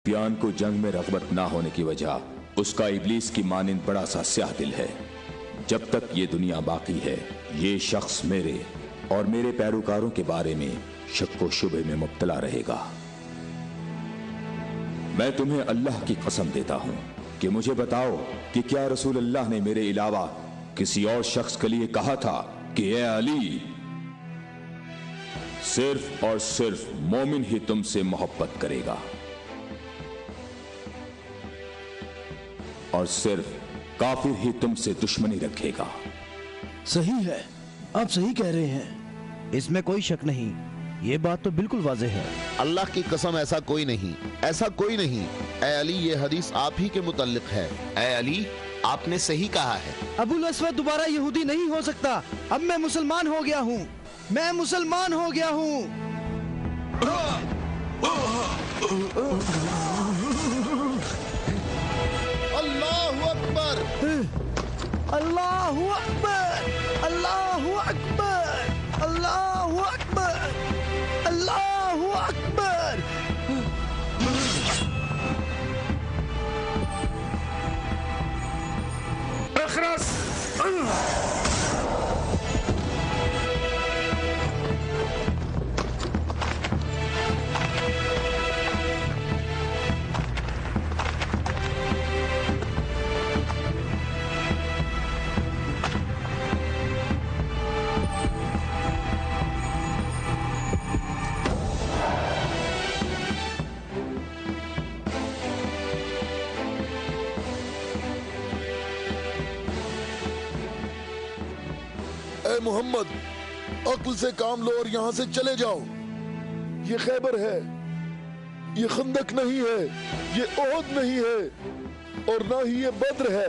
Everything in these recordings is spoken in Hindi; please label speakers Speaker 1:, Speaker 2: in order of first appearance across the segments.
Speaker 1: सुफियान को जंग में रग़बत ना होने की वजह उसका इब्लीस की मानिंद बड़ा सा स्याह दिल है। जब तक ये दुनिया बाकी है ये शख्स मेरे और मेरे पैरोकारों के बारे में शक व शुबे में मुब्तला रहेगा। मैं तुम्हें अल्लाह की कसम देता हूं कि मुझे बताओ कि क्या रसूल अल्लाह ने मेरे अलावा किसी और शख्स के लिए कहा था कि ए अली, सिर्फ और सिर्फ मोमिन ही तुमसे मोहब्बत करेगा और सिर्फ काफिर ही तुमसे दुश्मनी रखेगा।
Speaker 2: सही है, आप सही कह रहे हैं, इसमें कोई शक नहीं। ये बात तो बिल्कुल वाज़ेह है।
Speaker 3: अल्लाह की कसम ऐसा कोई नहीं, ऐसा कोई नहीं। ए अली, ये हदीस आप ही के मुतल्लिक है।
Speaker 4: ए अली, आपने सही कहा है।
Speaker 2: अबुल अस्वद दोबारा यहूदी नहीं हो सकता। अब मैं मुसलमान हो गया हूँ, मैं मुसलमान हो गया हूँ।
Speaker 3: अल्लाहु अकबर,
Speaker 2: अल्लाहु अकबर, अल्लाहु अकबर, अल्लाहु अकबर, अल्लाहु अकबर।
Speaker 5: अखरस,
Speaker 3: मोहम्मद, अक्ल से काम लो और यहाँ से चले जाओ। ये खैबर है, ये खंदक नहीं है, ये ओहद नहीं है और ना ही ये बद्र है।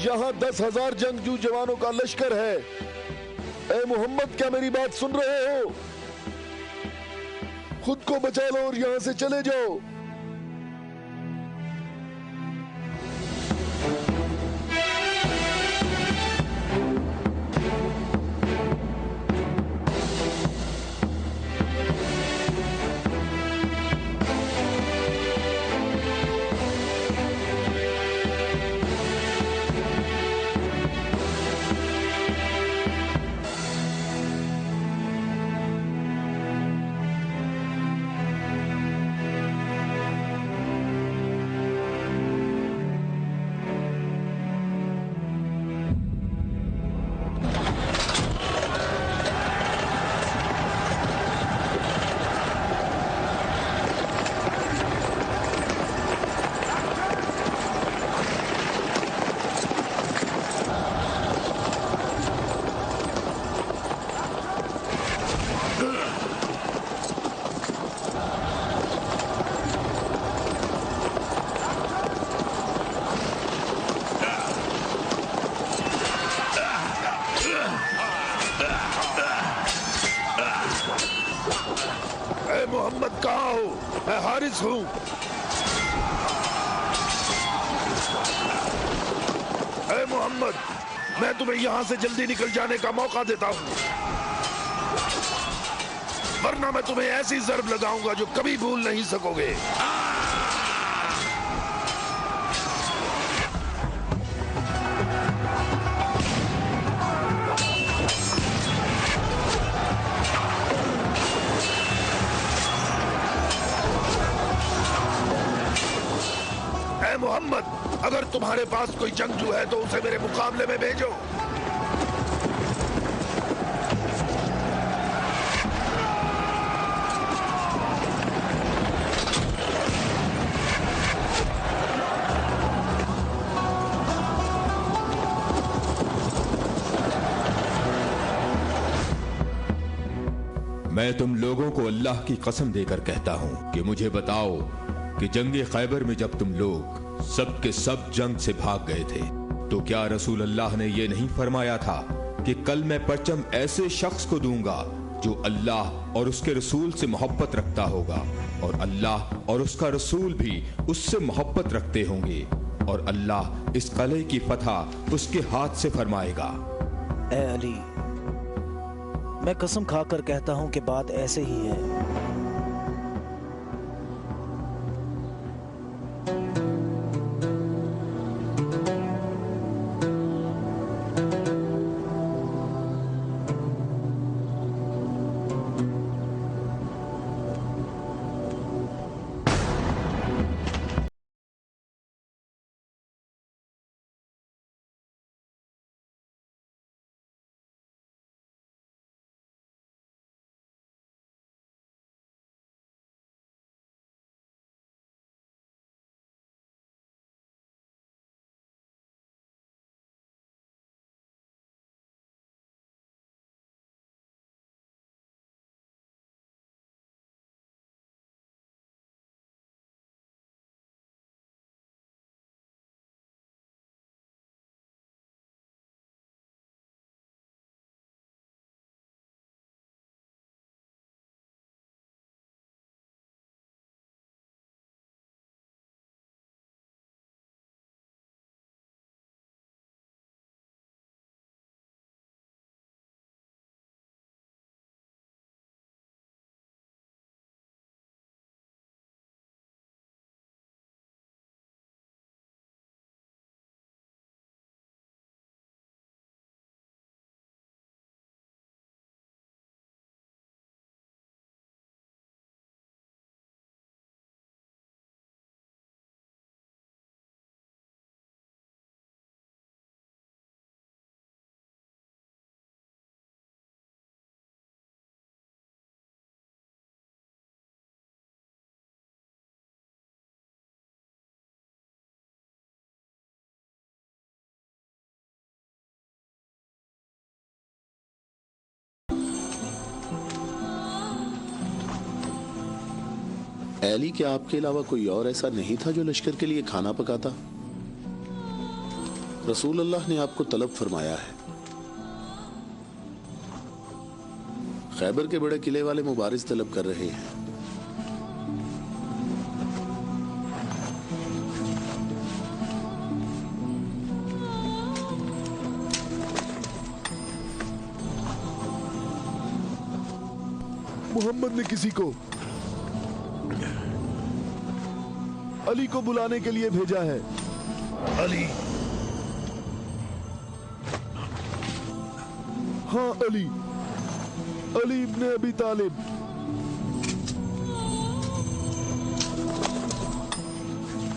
Speaker 3: यहाँ 10,000 जंगजू जवानों का लश्कर है। ए मोहम्मद, क्या मेरी बात सुन रहे हो? खुद को बचा लो और यहाँ से चले जाओ।
Speaker 5: मोहम्मद कहाँ हो? मैं हारिस हूँ। ए मोहम्मद, मैं तुम्हें यहाँ से जल्दी निकल जाने का मौका देता हूँ, वरना मैं तुम्हें ऐसी ज़र्ब लगाऊंगा जो कभी भूल नहीं सकोगे। मोहम्मद, अगर तुम्हारे पास कोई जंगजू है तो उसे मेरे मुकाबले में भेजो।
Speaker 1: मैं तुम लोगों को अल्लाह की कसम देकर कहता हूं कि मुझे बताओ कि जंगे खैबर में जब तुम लोग सब के सब जंग से भाग गए थे तो क्या रसूल अल्लाह ने यह नहीं फरमाया था कि कल मैं परचम ऐसे शख्स को दूंगा जो अल्लाह और उसके रसूल से मोहब्बत रखता होगा और अल्लाह और उसका रसूल भी उससे मोहब्बत रखते होंगे और अल्लाह इस कले की फतह उसके हाथ से फरमाएगा।
Speaker 2: ए अली, मैं कसम खाकर कहता हूं कि बात ऐसे ही है।
Speaker 6: अली, क्या आपके अलावा कोई और ऐसा नहीं था जो लश्कर के लिए खाना पकाता? रसूल अल्लाह ने आपको तलब फरमाया है। खैबर के बड़े किले वाले मुबारिज तलब कर रहे हैं।
Speaker 3: मोहम्मद ने किसी को अली को बुलाने के लिए भेजा है।
Speaker 5: अली?
Speaker 3: हाँ, अली। अली इब्ने अबी तालिब।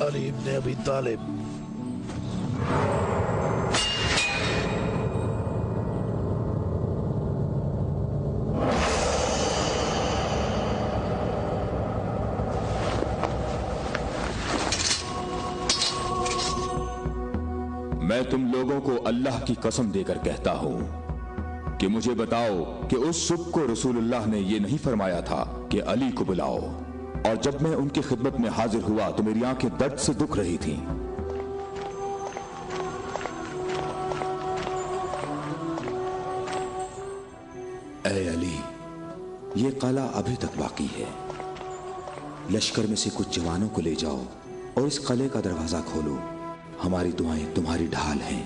Speaker 5: अली इब्ने अबी तालिब।
Speaker 1: मैं तुम लोगों को अल्लाह की कसम देकर कहता हूं कि मुझे बताओ कि उस सुबह को रसूलुल्लाह ने यह नहीं फरमाया था कि अली को बुलाओ, और जब मैं उनकी खिदमत में हाजिर हुआ तो मेरी आंखें दर्द से दुख रही थीं। ऐ अली, ये काला अभी तक बाकी है। लश्कर में से कुछ जवानों को ले जाओ और इस किले का दरवाजा खोलो। हमारी दुआएं तुम्हारी ढाल हैं।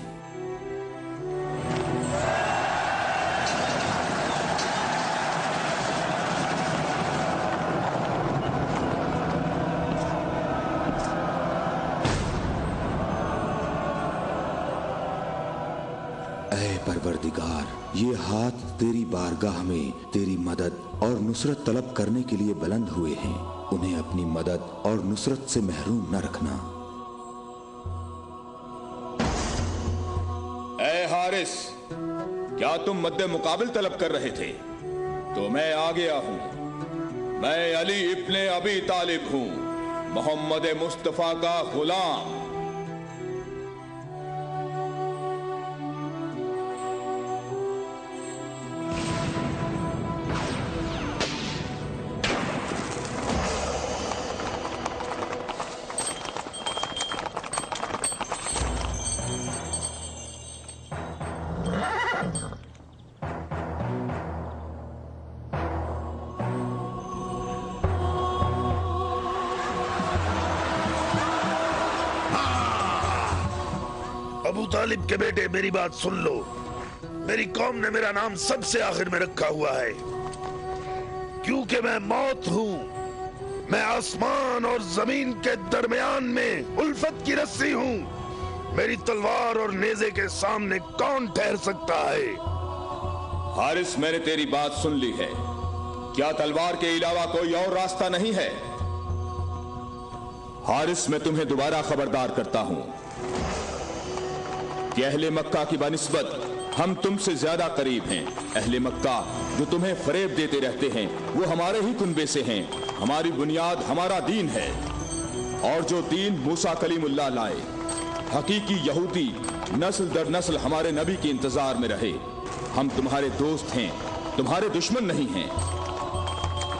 Speaker 1: ऐ परवरदिगार, ये हाथ तेरी बारगाह में तेरी मदद और नुसरत तलब करने के लिए बुलंद हुए हैं। उन्हें अपनी मदद और नुसरत से महरूम न रखना। हारिस, क्या तुम मद्दे मुकाबिल तलब कर रहे थे? तो मैं आ गया हूं। मैं अली इब्ने अबी तालिब हूं, मोहम्मद मुस्तफा का गुलाम।
Speaker 5: अबू तालिब के बेटे, मेरी बात सुन लो। मेरी कौम ने मेरा नाम सबसे आखिर में रखा हुआ है, क्योंकि मैं मौत हूं। मैं आसमान और जमीन के दरमियान में उल्फत की रस्सी हूं। मेरी तलवार और नेज़े के सामने कौन ठहर सकता है?
Speaker 1: हारिस, मैंने तेरी बात सुन ली है। क्या तलवार के अलावा कोई और रास्ता नहीं है? हारिस, मैं तुम्हें दोबारा खबरदार करता हूं कि अहले मक्का की बनिस्बत हम तुमसे ज्यादा करीब हैं। अहले मक्का जो तुम्हें फरेब देते रहते हैं वो हमारे ही कुनबे से हैं। हमारी बुनियाद हमारा दीन है, और जो दीन मूसा कलीमुल्लाह लाए, हकीकी यहूदी नस्ल दर नस्ल हमारे नबी के इंतजार में रहे। हम तुम्हारे दोस्त हैं, तुम्हारे दुश्मन नहीं हैं।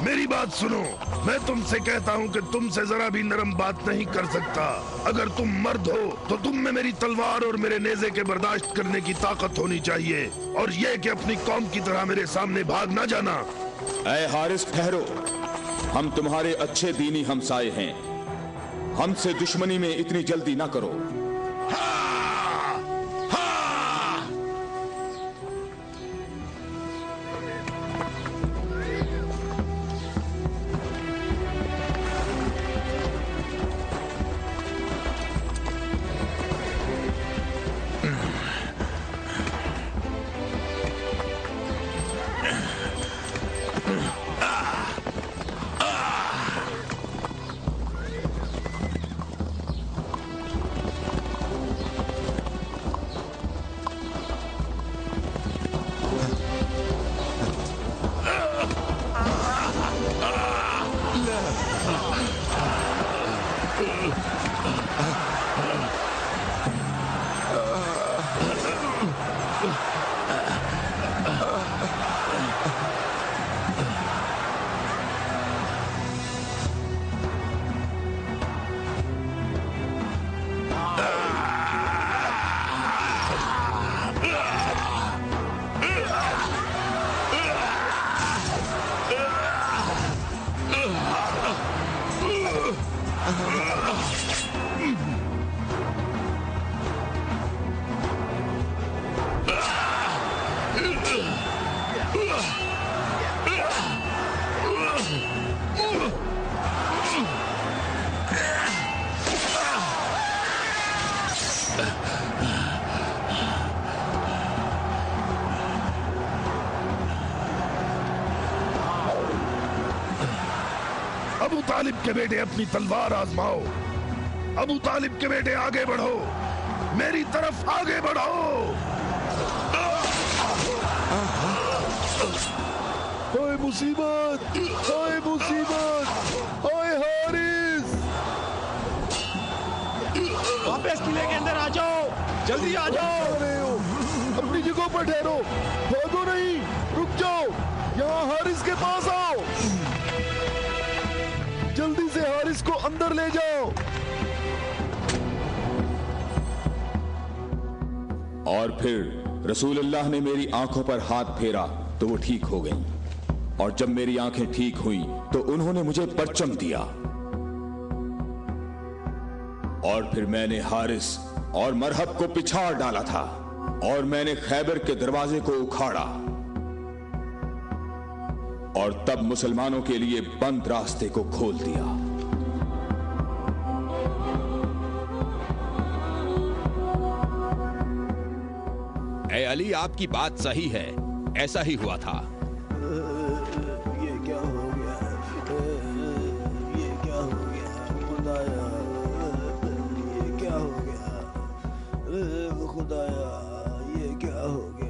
Speaker 5: मेरी बात सुनो, मैं तुमसे कहता हूं कि तुमसे जरा भी नरम बात नहीं कर सकता। अगर तुम मर्द हो तो तुम में मेरी तलवार और मेरे नेज़े के बर्दाश्त करने की ताकत होनी चाहिए, और यह कि अपनी कौम की तरह मेरे सामने भाग ना जाना।
Speaker 1: ऐ हारिस, ठहरो। हम तुम्हारे अच्छे दीनी हमसाए हैं। हमसे दुश्मनी में इतनी जल्दी ना करो।
Speaker 5: तालिब के बेटे अपनी तलवार आजमाओ। अबू तालिब के बेटे आगे बढ़ो, मेरी तरफ आगे बढ़ो।
Speaker 3: हाय मुसीबत, हाय मुसीबत, हाय हारिस।
Speaker 2: वापस किले के अंदर आ जाओ, जल्दी आ जाओ।
Speaker 3: रहे हो, अपनी जगह पर ठहरो, भागो नहीं, रुक जाओ, यहाँ हारिस के पास आओ। जल्दी से हारिस को अंदर ले जाओ।
Speaker 1: और फिर रसूलुल्लाह ने मेरी आंखों पर हाथ फेरा तो वो ठीक हो गईं। और जब मेरी आंखें ठीक हुई तो उन्होंने मुझे परचम दिया। और फिर मैंने हारिस और मरहब को पिछाड़ डाला था और मैंने खैबर के दरवाजे को उखाड़ा और तब मुसलमानों के लिए बंद रास्ते को खोल दिया।
Speaker 7: ए अली, आपकी बात सही है, ऐसा ही हुआ था।
Speaker 2: ये क्या हो गया? ये क्या हो गया खुदाया? ये क्या हो गया खुदाया? ये क्या हो गया?